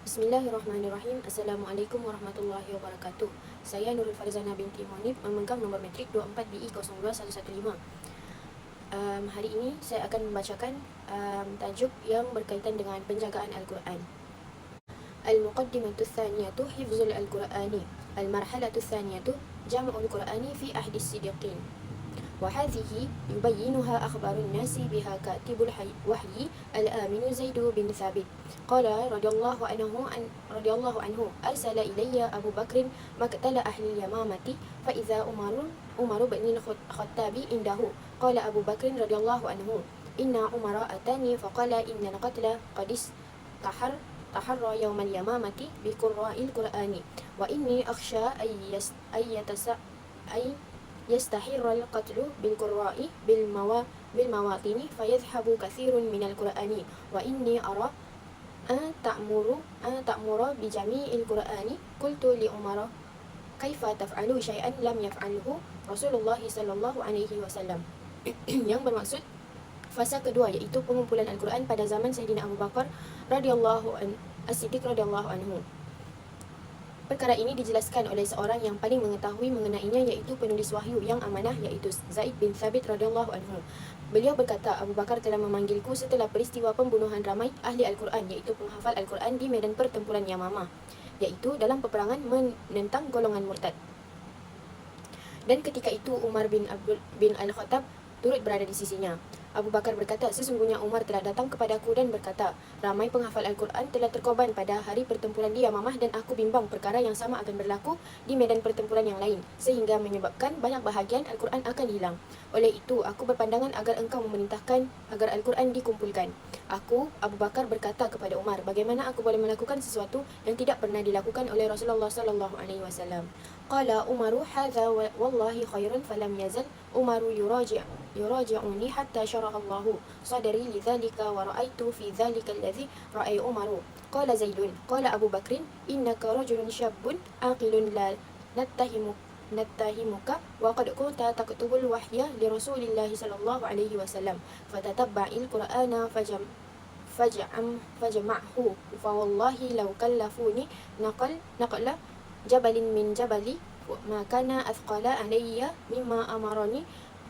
Bismillahirrahmanirrahim. Assalamualaikum warahmatullahi wabarakatuh. Saya Nurul Farizana binti Monib, memegang nombor matrik 24BE02115. Hari ini saya akan membacakan tajuk yang berkaitan dengan penjagaan Al-Quran. Al-Muqaddimatu Thaniyatu Hifzul Al-Qur'ani. Al-Marhalatu Thaniyatu Jam'ul Qur'ani fi Ahdi Siddiqin. وهذه يبينها أخبار الناس بها كاتب الوحي الآمن زيد بن ثابت قال رضي الله عنه أرسل إلي أبو بكر مقتل أهل اليمامة فإذا عمر بن الخطاب عنده قال أبو بكر رضي الله عنه إن عمر أتاني فقال إن القتل قد تحرى يوم اليمامة بقراء القرآن وإني أخشى أن يستحر القتل بالقراء بالمواطن فيذهب كثير من القرآن وإني أرى أن تأمر بجميع القرآن قلت لعمر كيف تفعل شيئا لم يفعله رسول الله صلى الله عليه وسلم. Yang bermaksud fasa kedua iaitu pengumpulan Al-Quran pada zaman Sayyidina Abu Bakar As-Siddiq radhiyallahu anhu. Perkara ini dijelaskan oleh seorang yang paling mengetahui mengenainya, iaitu penulis wahyu yang amanah, iaitu Zaid bin Thabit radhiyallahu anhu. Beliau berkata, Abu Bakar telah memanggilku setelah peristiwa pembunuhan ramai ahli Al-Quran, iaitu penghafal Al-Quran di medan pertempuran Yamamah, iaitu dalam peperangan menentang golongan murtad. Dan ketika itu Umar bin Al-Khattab turut berada di sisinya. Abu Bakar berkata, sesungguhnya Umar telah datang kepadaku dan berkata, ramai penghafal Al-Quran telah terkorban pada hari pertempuran di Yamamah dan aku bimbang perkara yang sama akan berlaku di medan pertempuran yang lain, sehingga menyebabkan banyak bahagian Al-Quran akan hilang. Oleh itu, aku berpandangan agar engkau memerintahkan agar Al-Quran dikumpulkan. Aku, Abu Bakar, berkata kepada Umar, bagaimana aku boleh melakukan sesuatu yang tidak pernah dilakukan oleh Rasulullah sallallahu alaihi wasallam. Qala Umaru hadza wallahi khairun falam yazal Umaru yuraji'uni hatta syaraha Allahu sadri lidzalika wa ra'aitu fi dzalika alladhi ra'i Umaru. Qala Zaidun qala Abu Bakrin innaka rajulun syabbun aqilun la nattahimuka wa qad kunta taktubul wahya li Rasulillahi sallallahu alaihi wasallam fatatabba'il Qur'ana fajma'hu fa wallahi law kallafuni naqla jabalin min jabali ma kana athqala alayya mimma amarani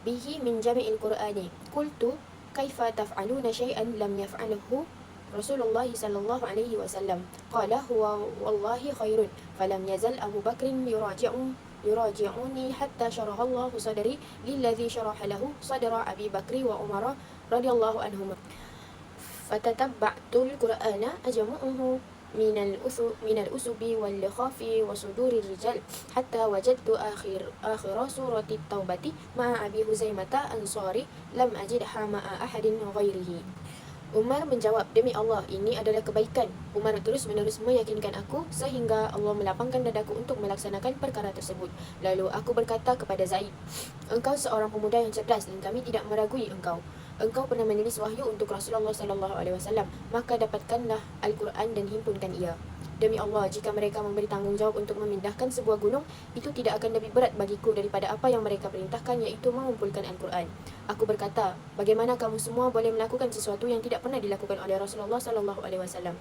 bihi min jami'il Qur'ani. Qultu kaifa taf'aluna syai'an lam yaf'alhu Rasulullah sallallahu alaihi wasallam. Qala huwa wallahi khairun. Falam yazal Abu Bakrin yuraji'uni hatta syaraha Allahu sadri lilladhi syaraha lahu sadra Abi Bakri wa Umar radhiyallahu anhum. Fatatabba'tul Qur'ana ajma'uhu من الأسب واللخاف وصدور الرجال حتى وجدت آخر سورة التوبة مع أبي هزيمة أنصاري لم أجدها مع أحد غيره. Umar menjawab, demi Allah, ini adalah kebaikan. Umar terus-menerus meyakinkan aku sehingga Allah melapangkan dadaku untuk melaksanakan perkara tersebut. Lalu aku berkata kepada Zaid, engkau seorang pemuda yang cerdas dan kami tidak meragui engkau. Engkau pernah menulis wahyu untuk Rasulullah sallallahu alaihi wasallam, maka dapatkanlah Al-Quran dan himpunkan ia. Demi Allah, jika mereka memberi tanggungjawab untuk memindahkan sebuah gunung, itu tidak akan lebih berat bagiku daripada apa yang mereka perintahkan, iaitu mengumpulkan Al-Quran. Aku berkata, bagaimana kamu semua boleh melakukan sesuatu yang tidak pernah dilakukan oleh Rasulullah sallallahu alaihi wasallam?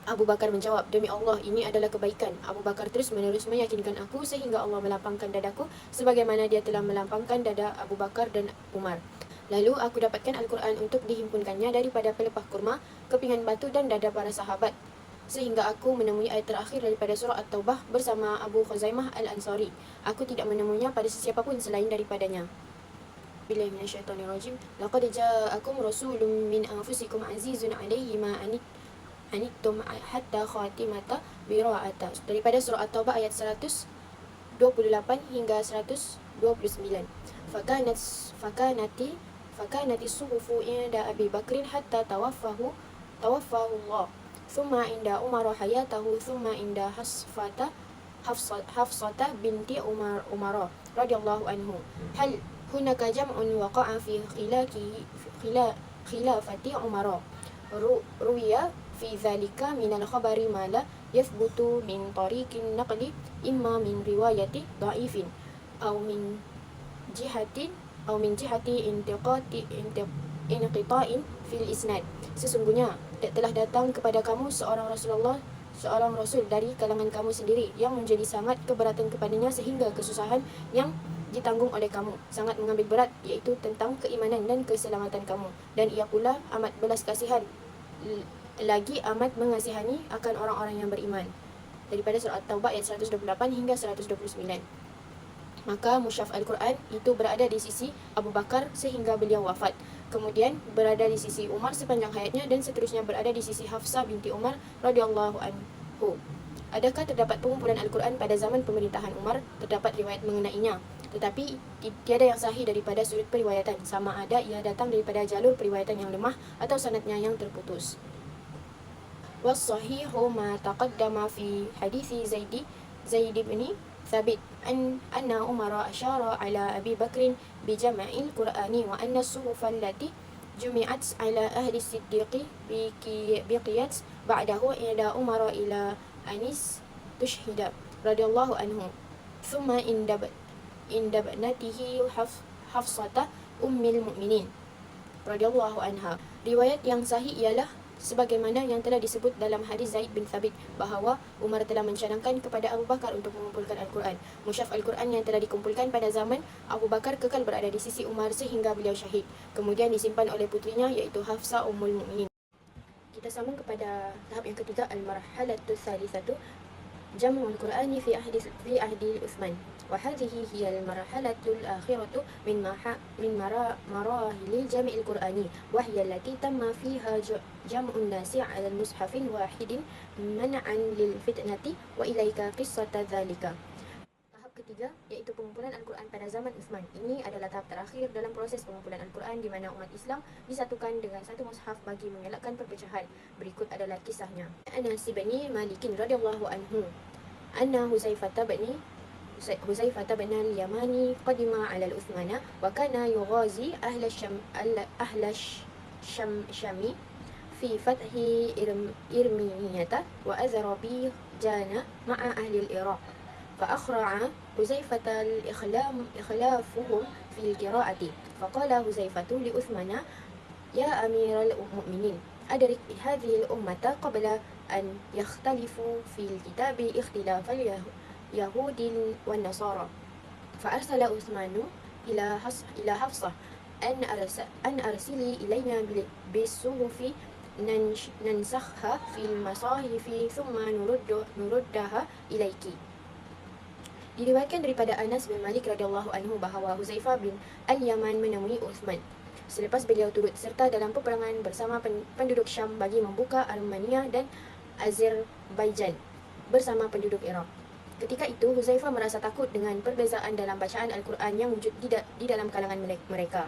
Abu Bakar menjawab, demi Allah, ini adalah kebaikan. Abu Bakar terus-menerus meyakinkan aku sehingga Allah melapangkan dadaku sebagaimana dia telah melapangkan dada Abu Bakar dan Umar. Lalu aku dapatkan Al-Quran untuk dihimpunkannya daripada pelepah kurma, kepingan batu dan dada para sahabat, sehingga aku menemui ayat terakhir daripada surah At-Taubah bersama Abu Khuzaimah Al-Ansari. Aku tidak menemuinya pada sesiapa pun selain daripadanya. Billahi minasyaitonirrajim. Laqad ja'akum rasulun min anfusikum azizun 'alaihi ma anittum hatta khatimata bira'ata. Daripada surah At-Taubah ayat 128 hingga 129. Fakanati suhufu inda Abi Bakrin hatta tawaffahu Allah. Thumma inda Umar hayatahu, thumma inda Hafsata binti Umar radhiyallahu anhu. Hal hunaka jam'un waqa'a fi khilafati Umar. Ruwiya fi dhalika min al-khabari ma la yathbutu min tariqin naqli imma min riwayati dha'ifin aw min jihati inqita'in fil isnad. Sesungguhnya telah datang kepada kamu seorang Rasul dari kalangan kamu sendiri yang menjadi sangat keberatan kepadanya sehingga kesusahan yang ditanggung oleh kamu sangat mengambil berat, iaitu tentang keimanan dan keselamatan kamu. Dan ia pula amat belas kasihan, lagi amat mengasihani akan orang-orang yang beriman. Daripada surah At-Taubah ayat 128 hingga 129. Maka mushaf Al-Quran itu berada di sisi Abu Bakar sehingga beliau wafat. Kemudian berada di sisi Umar sepanjang hayatnya dan seterusnya berada di sisi Hafsah binti Umar radhiyallahu anhu. Adakah terdapat pengumpulan Al-Quran pada zaman pemerintahan Umar? Terdapat riwayat mengenainya, tetapi tiada yang sahih daripada sudut periwayatan, sama ada ia datang daripada jalur periwayatan yang lemah atau sanadnya yang terputus. Was-sahihu ma taqaddama fi hadithi Zaid bin ثابت أن عمر أشار على أبي بكر بجمع القرآن وأن الصحف التي جمعت على أهل الصديق بقيت بعده إلى عمر إلى أنيس تشهد رضي الله عنه ثم عند ابنته حفصة أم المؤمنين رضي الله عنها. Riwayat yang sahih ialah sebagaimana yang telah disebut dalam hadis Zaid bin Thabit bahawa Umar telah mencadangkan kepada Abu Bakar untuk mengumpulkan Al-Quran. Mushaf Al-Quran yang telah dikumpulkan pada zaman Abu Bakar kekal berada di sisi Umar sehingga beliau syahid. Kemudian disimpan oleh putrinya iaitu Hafsah Ummul Mukminin. Kita sambung kepada tahap yang ketiga, al-marhalatu tsalitsatu jam'ul Qur'ani fi ahdi Utsman. Wa hadhihi hiya al-marhalatu al-akhiratu min marahil jam'il Qur'ani wa hiya allati tamma fiha jam'un nasi 'ala al-mushafin wahidin man'an lil fitnati wa ilaika qissata dzalika. Tahap ketiga iaitu pengumpulan Al-Quran pada zaman Utsman. Ini adalah tahap terakhir dalam proses pengumpulan Al-Quran di mana umat Islam disatukan dengan satu mushaf bagi mengelakkan perpecahan. Berikut adalah kisahnya. Anas bin Malik radhiyallahu anhu anna Huzaifah bin al-Yamani qadima 'ala al-Uthmana wa kana yughazi ahla Syami fi fathi Irminiyata wa Azerbaijana ma'a ahli al-Iraq. فأخرع حذيفة إخلافهم في القراءة فقال حذيفة لعثمان يا أمير المؤمنين أدرك هذه الأمة قبل أن يختلفوا في الكتاب اختلاف اليهود والنصارى. فأرسل عثمان إلى حفصة أن أرسلي إلينا بالصحف ننسخها في المصاحف ثم نردها إليك. Diriwayatkan daripada Anas bin Malik radhiyallahu anhu bahawa Huzaifah bin Al-Yaman menemui Uthman selepas beliau turut serta dalam peperangan bersama penduduk Syam bagi membuka Armenia dan Azerbaijan bersama penduduk Iraq. Ketika itu Huzaifah merasa takut dengan perbezaan dalam bacaan Al-Quran yang wujud di dalam kalangan mereka.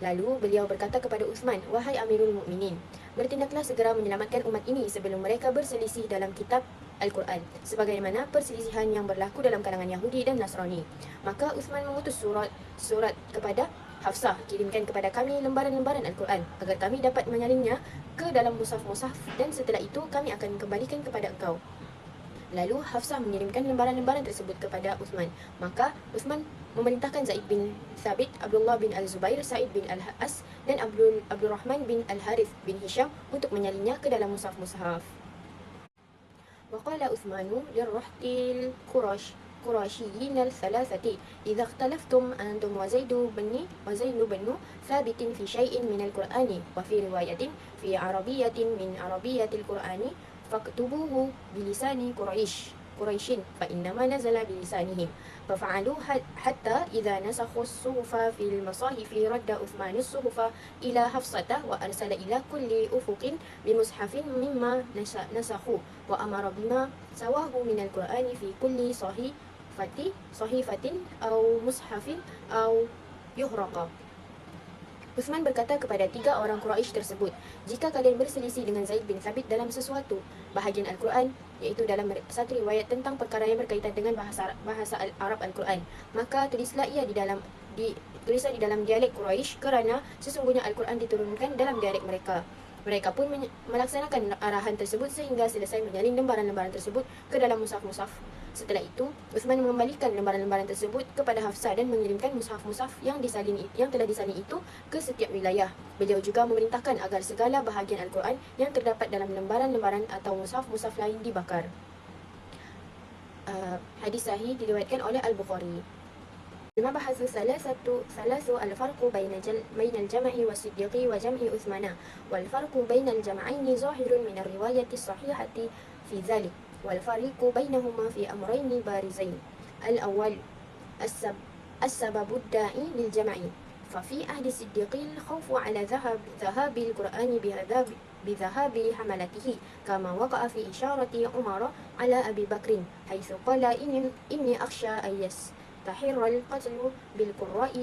Lalu beliau berkata kepada Uthman, "Wahai Amirul Mukminin, bertindaklah segera menyelamatkan umat ini sebelum mereka berselisih dalam kitab Al-Quran, sebagaimana perselisihan yang berlaku dalam kalangan Yahudi dan Nasrani." Maka Uthman mengutus surat kepada Hafsah, "Kirimkan kepada kami lembaran-lembaran Al-Quran agar kami dapat menyalinnya ke dalam mushaf-mushaf dan setelah itu kami akan kembalikan kepada engkau." Lalu Hafsah mengirimkan lembaran-lembaran tersebut kepada Uthman. Maka Uthman memerintahkan Zaid bin Thabit, Abdullah bin Al-Zubair, Sa'id bin Al-As dan Abdurrahman bin Al-Harith bin Hisham untuk menyalinnya ke dalam mushaf-mushaf. وقال عثمان للرهط القرشيين الثلاثة إذا اختلفتم أنتم وزيد بن ثابت في شيء من القرآن وفي رواية في عربية من عربية القرآن فاكتبوه بلسان قريش فإنما نزل بلسانهم. ففعلوا حتى إذا نسخوا الصحف في المصاحف رد عثمان الصحف إلى حفصة وأرسل إلى كل أفق بمصحف مما نسخوا وأمر بما سواه من القرآن في كل صحيفة أو مصحف أو يهرق. Uthman berkata kepada 3 orang Quraisy tersebut, "Jika kalian berselisih dengan Zaid bin Thabit dalam sesuatu bahagian Al-Quran, iaitu dalam satu riwayat tentang perkara yang berkaitan dengan bahasa Arab Al-Quran, maka tulislah ia di dalam dialek Quraisy kerana sesungguhnya Al-Quran diturunkan dalam dialek mereka. Mereka pun melaksanakan arahan tersebut sehingga selesai menyalin lembaran-lembaran tersebut ke dalam mushaf-mushaf. Setelah itu, Uthman mengembalikan lembaran-lembaran tersebut kepada Hafsah dan mengirimkan mushaf-mushaf yang telah disalin itu ke setiap wilayah. Beliau juga memerintahkan agar segala bahagian Al-Quran yang terdapat dalam lembaran-lembaran atau mushaf-mushaf lain dibakar. Hadis sahih diriwayatkan oleh Al-Bukhari. المبحث ثلاث الفرق بين الجمع والصديق وجمع عثمان والفرق بين الجمعين ظاهر من الرواية الصحيحة في ذلك والفرق بينهما في أمرين بارزين. الأول السبب الداعي للجمع، ففي عهد الصديق الخوف على ذهاب القرآن بذهاب حملته كما وقع في إشارة عمر على أبي بكر حيث قال إني أخشى أن يستحر القتل بالقراء.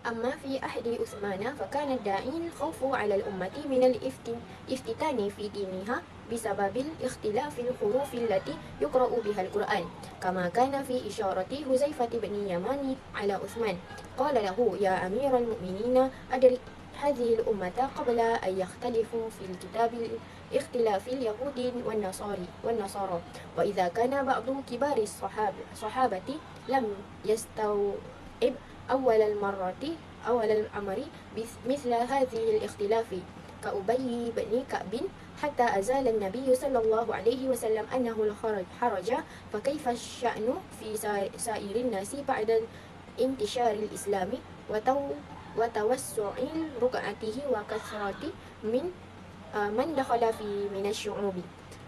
أما في عهد عثمان فكان الداعي الخوف على الأمة من الافتتان في دينها بسبب الاختلاف الحروف التي يقرأ بها القرآن، كما كان في إشارة حذيفة بن يمان على عثمان قال له يا أمير المؤمنين أدرك هذه الأمة قبل أن يختلفوا في الكتاب اختلاف اليهود والنصارى وإذا كان بعض كبار الصحابة لم يستوعب أول الأمر مثل هذه الاختلاف كأبي بن كعب حتى أزال النبي صلى الله عليه وسلم أنه الحرج، فكيف الشأن في سائر الناس بعد انتشار الإسلام وتوسع رقعته وكثرة من دخل في من الشعوب.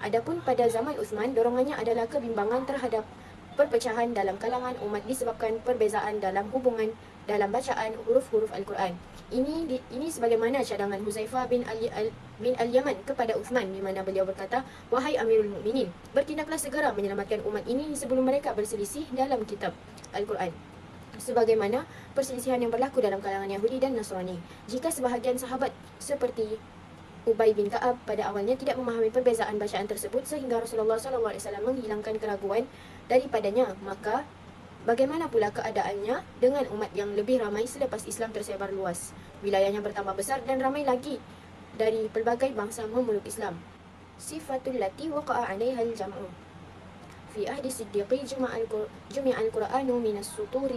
Adapun pada zaman Uthman, dorongannya adalah kebimbangan terhadap perpecahan dalam kalangan umat disebabkan perbezaan dalam bacaan huruf-huruf Al-Quran. Ini sebagaimana cadangan Huzaifah bin Al-Yaman kepada Uthman, di mana beliau berkata, wahai Amirul Mukminin, bertindaklah segera menyelamatkan umat ini sebelum mereka berselisih dalam kitab Al-Quran, sebagaimana perselisihan yang berlaku dalam kalangan Yahudi dan Nasrani. Jika sebahagian sahabat seperti Ubay bin Ka'ab pada awalnya tidak memahami perbezaan bacaan tersebut sehingga Rasulullah SAW menghilangkan keraguan daripadanya, maka bagaimana pula keadaannya dengan umat yang lebih ramai selepas Islam tersebar luas, wilayahnya bertambah besar dan ramai lagi dari pelbagai bangsa memeluk Islam. Sifatul lati waqa'a 'alaiha al-jam'u. في عهد الصديق جمع القرآن من السطور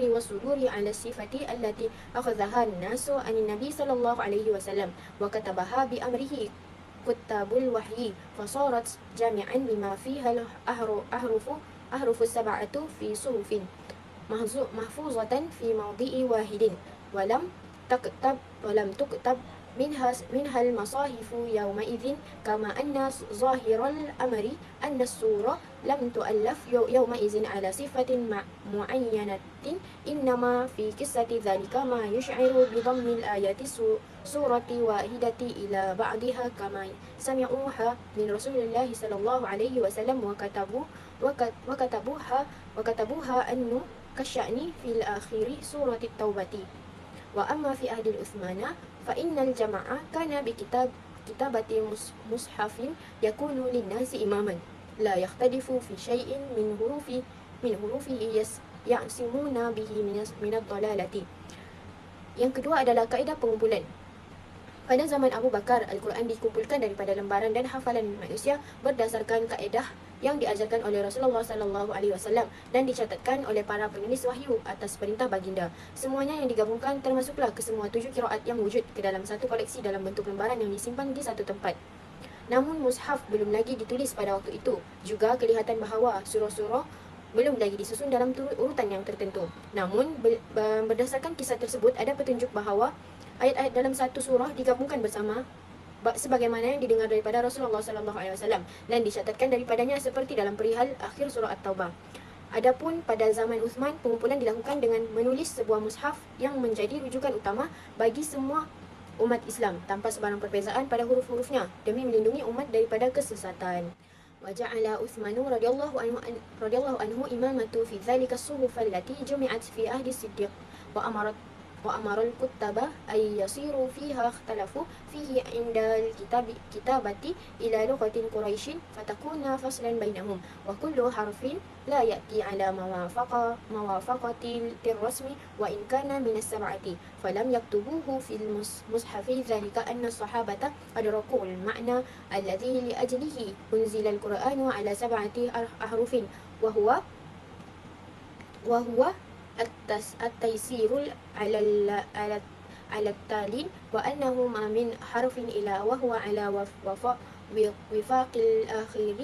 والصدور على الصفة التي أخذها الناس عن النبي صلى الله عليه وسلم وكتبها بأمره كتاب الوحي، فصارت جامعا بما فيها الأحرف السبعة في صحف محفوظة في موضع واحد ولم تكتب منها المصاحف يومئذ، كما أن ظاهر الأمر أن السورة لم تؤلف يومئذ على صفة معينة، إنما في قصة ذلك ما يشعر بضم الآيات سورة واحدة إلى بعضها كما سمعوها من رسول الله صلى الله عليه وسلم وكتبوها أنه كالشأن في الآخر سورة التوبة. وأما في عهد العثمان فإن الجماعة كان بكتابة مصحف يكون للناس إماما لا يختلف في شيء من حروفه يعصمون به من الضلالة. Yang kedua adalah kaedah pengumpulan. Pada zaman Abu Bakar, Al-Quran dikumpulkan daripada lembaran dan hafalan manusia berdasarkan kaedah yang diajarkan oleh Rasulullah SAW dan dicatatkan oleh para penulis wahyu atas perintah baginda. Semuanya yang digabungkan termasuklah kesemua 7 qiraat yang wujud ke dalam satu koleksi dalam bentuk lembaran yang disimpan di satu tempat. Namun mushaf belum lagi ditulis pada waktu itu. Juga kelihatan bahawa surah-surah belum lagi disusun dalam urutan yang tertentu. Namun berdasarkan kisah tersebut ada petunjuk bahawa ayat-ayat dalam satu surah digabungkan bersama sebagaimana yang didengar daripada Rasulullah SAW dan dicatatkan daripadanya seperti dalam perihal akhir surah At-Taubah. Adapun pada zaman Uthman, pengumpulan dilakukan dengan menulis sebuah mushaf yang menjadi rujukan utama bagi semua umat Islam tanpa sebarang perbezaan pada huruf-hurufnya demi melindungi umat daripada kesesatan. وجعل عثمان رضي الله عنه إمامته في ذلك الصحف التي جمعت في عهد الصديق وأمر الكتاب أن يصيروا فيها اختلفوا فيه عند الكتابة إلى لغة قريش فتكون فصلا بينهم وكل حرف لا يأتي على موافقة الرسم وإن كان من السبعة فلم يكتبوه في المصحف ذلك أن الصحابة أدركوا المعنى الذي لأجله أنزل القرآن على 7 أحرف وهو التيسير على التالي وأنه ما من حرف إلا وهو على وفاق الآخر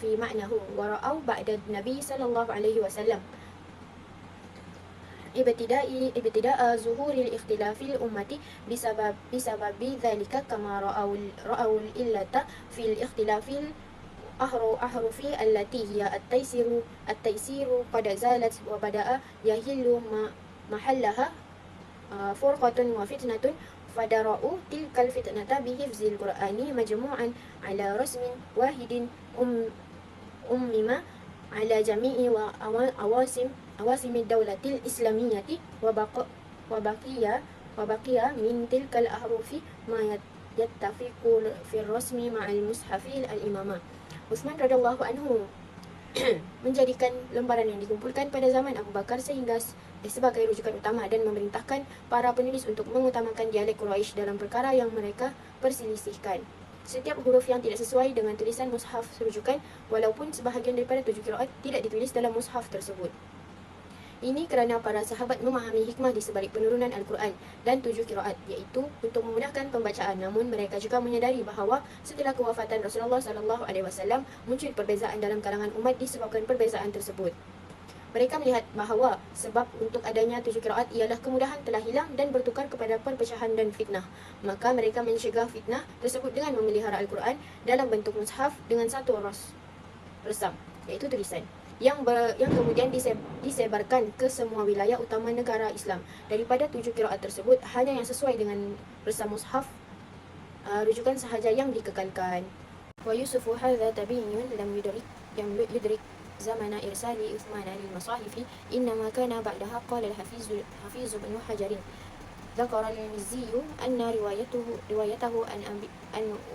في معناه ورأوا بعد النبي صلى الله عليه وسلم ابتداء ظهور الاختلاف الأمة بسبب ذلك كما رأوا العلة في الاختلاف الأحرف التي هي التيسير قد زالت وبدأ يهل محلها فرقة وفتنة فدرأوا تلك الفتنة بحفظ القرآن مجموعا على رسم واحد أمم على جميع عواصم الدولة الإسلامية وبقي من تلك الأحرف ما يتفق في الرسم مع المصحف الإمامة. Utsman radhiyallahu anhu menjadikan lembaran yang dikumpulkan pada zaman Abu Bakar sebagai rujukan utama dan memerintahkan para penulis untuk mengutamakan dialek Quraisy dalam perkara yang mereka perselisihkan. Setiap huruf yang tidak sesuai dengan tulisan mushaf rujukan, walaupun sebahagian daripada 7 qiraat tidak ditulis dalam mushaf tersebut. Ini kerana para sahabat memahami hikmah di sebalik penurunan Al-Quran dan 7 qiraat, iaitu untuk memudahkan pembacaan. Namun mereka juga menyadari bahawa setelah kewafatan Rasulullah SAW muncul perbezaan dalam kalangan umat disebabkan perbezaan tersebut. Mereka melihat bahawa sebab untuk adanya 7 qiraat ialah kemudahan telah hilang dan bertukar kepada perpecahan dan fitnah. Maka mereka mencegah fitnah tersebut dengan memelihara Al-Quran dalam bentuk mushaf dengan satu resam, iaitu tulisan yang kemudian disebarkan ke semua wilayah utama negara Islam. Daripada 7 qiraat tersebut, hanya yang sesuai dengan resam mushaf rujukan sahaja yang dikekalkan. Wa yusufu hadha tabiyyun lam yudrik زمن إرسال عثمان للمصاحف إنما كان بعدها. قال الحفيظ بن حجر ذكر المزي أن روايته عن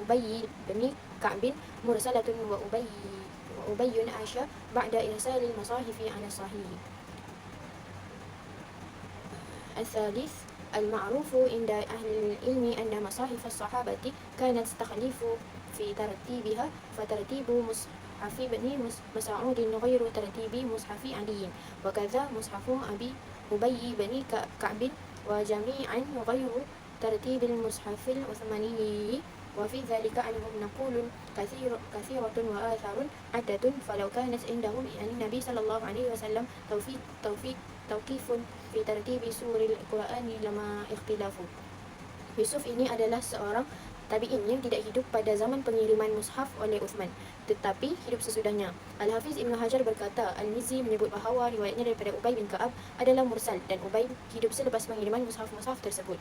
أبي بن كعب مرسلة وأبي عاش بعد إرسال المصاحف على الصحيح. الثالث المعروف عند أهل العلم أن مصاحف الصحابة كانت تختلف في ترتيبها فترتيب مصحف بن مسعود غير ترتيب مصحف علي وكذا مصحف أبي بن كعب وجميعا غير ترتيب المصحف العثماني وفي ذلك عنهم نقول كثيرة وآثار عدة فلو كانت عندهم يعني النبي صلى الله عليه وسلم توقيف في ترتيب سور القرآن لما اختلافوا. Yusuf ini adalah seorang tabi'in yang tidak hidup pada zaman pengiriman mushaf oleh Uthman, tetapi hidup sesudahnya. Al-Hafiz Ibn Hajar berkata, Al-Mizzi menyebut bahawa riwayatnya daripada Ubay bin Ka'ab adalah mursal dan Ubay hidup selepas pengiriman mushaf-mushaf tersebut.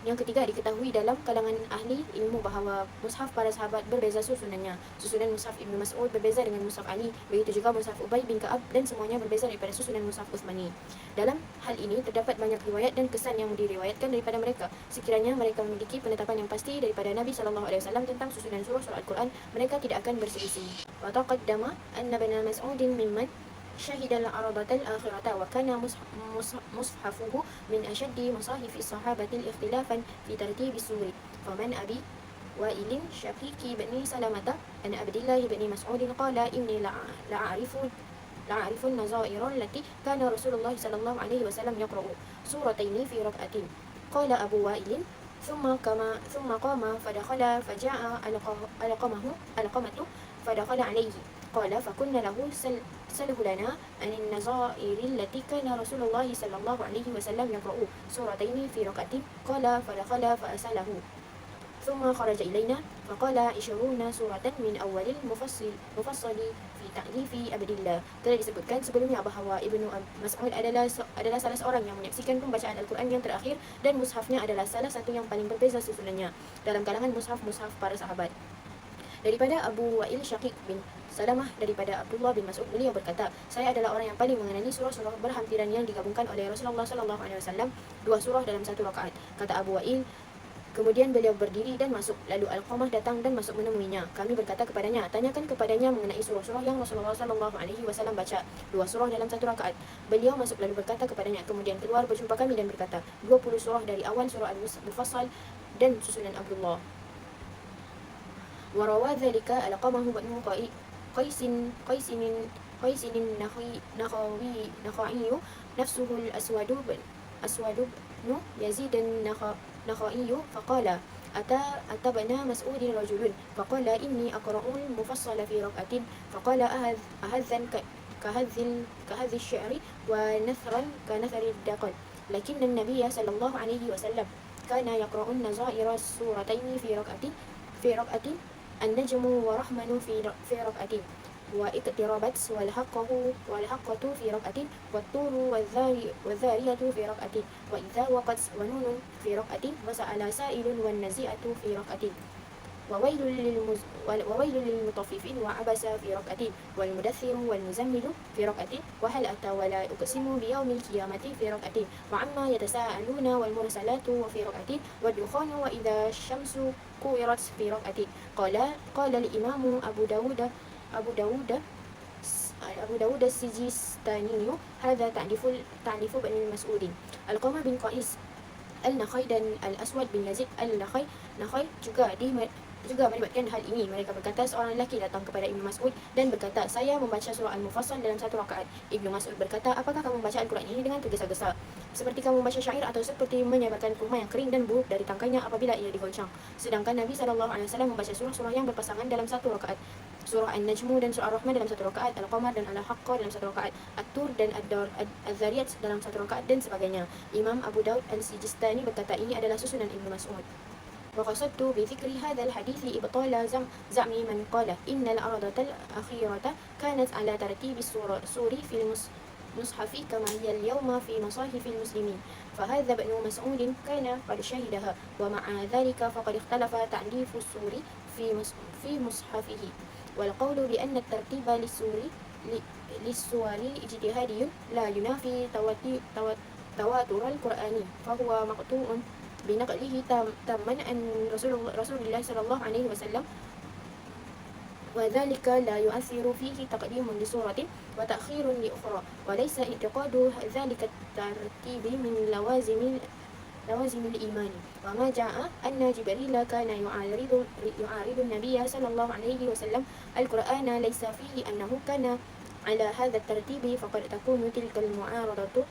Yang ketiga, diketahui dalam kalangan ahli ilmu bahawa mushaf para sahabat berbeza susunannya. Susunan mushaf Ibn Mas'ud berbeza dengan mushaf Ali, begitu juga mushaf Ubay bin Ka'ab dan semuanya berbeza daripada susunan mushaf Uthmani. Dalam hal ini terdapat banyak riwayat dan kesan yang diriwayatkan daripada mereka. Sekiranya mereka memiliki penetapan yang pasti daripada Nabi SAW tentang susunan surah Al-Quran, mereka tidak akan berselisih. Wa taqaddama anna Ibn Mas'ud mimman شهد العرضة الآخرة وكان مصحفه من أشد مصاحف الصحابة اختلافا في ترتيب السور. فمن أبي وائل شقيق بن سلمة عن عبد الله بن مسعود قال إني لأعرف النظائر التي كان رسول الله صلى الله عليه وسلم يقرأ سورتين في ركعة. قال أبو وائل ثم قام فدخل فجاء علقمة فدخل عليه قال فكنا له سله لنا عن النظائر التي كان رسول الله صلى الله عليه وسلم يقرأ سورتين في ركعة. قال فدخل فأسأله ثم خرج إلينا فقال 20 سورة من أول المفصل في تأليف عبد الله. Telah disebutkan sebelumnya bahawa Ibnu Mas'ud adalah salah seorang yang menyaksikan pembacaan Al-Quran yang terakhir dan mushafnya adalah salah satu yang paling berbeza susunannya dalam kalangan mushaf-mushaf para sahabat. Daripada Abu Wa'il Syaqiq bin Salamah daripada Abdullah bin Mas'ud, beliau berkata, saya adalah orang yang paling mengenali surah-surah berhampiran yang digabungkan oleh Rasulullah sallallahu alaihi wasallam, 2 surah dalam 1 rakaat. Kata Abu Wa'il, kemudian beliau berdiri dan masuk, lalu Alqamah datang dan masuk menemuinya. Kami berkata kepadanya, tanyakan kepadanya mengenai surah-surah yang Rasulullah sallallahu alaihi wasallam baca, 2 surah dalam 1 rakaat. Beliau masuk lalu berkata kepadanya, kemudian keluar berjumpa kami dan berkata, 20 surah dari awal surah Al-Mufassal dan susunan Abdullah. وروى ذلك ألقمه بن قيس قيس قيس النخعي نفسه أسود بن يزيد النخعي فقال أتى بن مسعود رجل فقال إني أقرأ المفصل في ركعة فقال أهذا كهذ الشعر ونثرا كنثر الدقل لكن النبي صلى الله عليه وسلم كان يقرأ النظائر السورتين في ركعة النجم ورحمن في ركعة واقتربت والحقة في ركعة والطور والذارية في ركعة وإذا وقت ونون في ركعة وسأل سائل والنزيئة في ركعة وويل للمطففين وعبس في ركعة والمدثر والمزمل في ركعة وهل أتى ولا أقسم بيوم القيامة في ركعة وعما يتساءلون والمرسلات وفي ركعة والدخان وإذا الشمس كورت في ركعة. قال الإمام أبو داود السجستاني هذا تعريف بن مسعود. Alqamah bin Qais Al-Nakhai dan Al-Aswad bin Yazid Al-Nakhai juga melibatkan hal ini. Mereka berkata, seorang lelaki datang kepada Ibnu Mas'ud dan berkata, saya membaca surah Al-Mufassal dalam 1 rakaat. Ibnu Mas'ud berkata, apakah kamu membaca Al-Quran ini dengan tergesa-gesa, seperti kamu membaca syair, atau seperti menyebarkan kurma yang kering dan buruk dari tangkainya apabila ia digoncang? Sedangkan Nabi SAW membaca surah-surah yang berpasangan dalam 1 rakaat. Surah An-Najmu dan surah Ar-Rahman dalam 1 rakaat, Al-Qamar dan Al-Haqqah dalam 1 rakaat, At-Tur dan Ad-Zariyat dalam 1 rakaat, dan sebagainya. Imam Abu Daud Al-Sijistani berkata, ini adalah susunan Ibnu Mas'ud. وقصدت بذكر هذا الحديث إبطال زعم من قال إن العرضة الأخيرة كانت على ترتيب السور في المصحف كما هي اليوم في مصاحف المسلمين، فهذا ابن مسعود كان قد شهدها، ومع ذلك فقد اختلف تعريف السور في مصحفه. والقول بأن الترتيب للسور اجتهادي لا ينافي تواتر القرآن، فهو مقطوع بنقله تاما عن رسول الله صلى الله عليه وسلم، وذلك لا يؤثر فيه تقديم لسورة وتأخير لأخرى، وليس اعتقاد ذلك الترتيب من لوازم الإيمان. وما جاء أن جبريل كان يعارض النبي صلى الله عليه وسلم القرآن ليس فيه أنه كان على هذا الترتيب، فقد تكون تلك المعارضة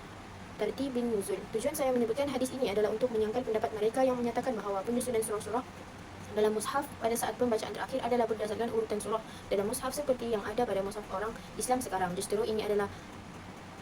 tertibin nuzul. Tujuan saya menyebutkan hadis ini adalah untuk menyangkal pendapat mereka yang menyatakan bahawa penyusunan surah-surah dalam mushaf pada saat pembacaan terakhir adalah berdasarkan urutan surah dalam mushaf seperti yang ada pada mushaf orang Islam sekarang. Justru ini adalah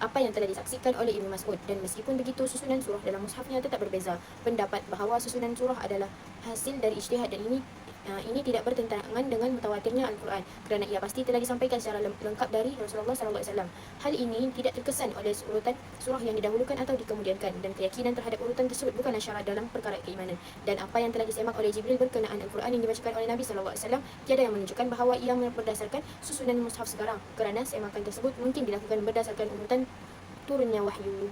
apa yang telah disaksikan oleh Ibnu Mas'ud, dan meskipun begitu susunan surah dalam mushafnya tetap berbeza. Pendapat bahawa susunan surah adalah hasil dari ijtihad, dan ini tidak bertentangan dengan mutawatirnya Al-Quran, kerana ia pasti telah disampaikan secara lengkap dari Rasulullah SAW. Hal ini tidak terkesan oleh urutan surah yang didahulukan atau dikemudiankan, dan keyakinan terhadap urutan tersebut bukanlah syarat dalam perkara keimanan. Dan apa yang telah disemak oleh Jibril berkenaan Al-Quran yang dibacakan oleh Nabi SAW, tiada yang menunjukkan bahawa ia berdasarkan susunan mushaf sekarang, kerana semakan tersebut mungkin dilakukan berdasarkan urutan turunnya wahyu.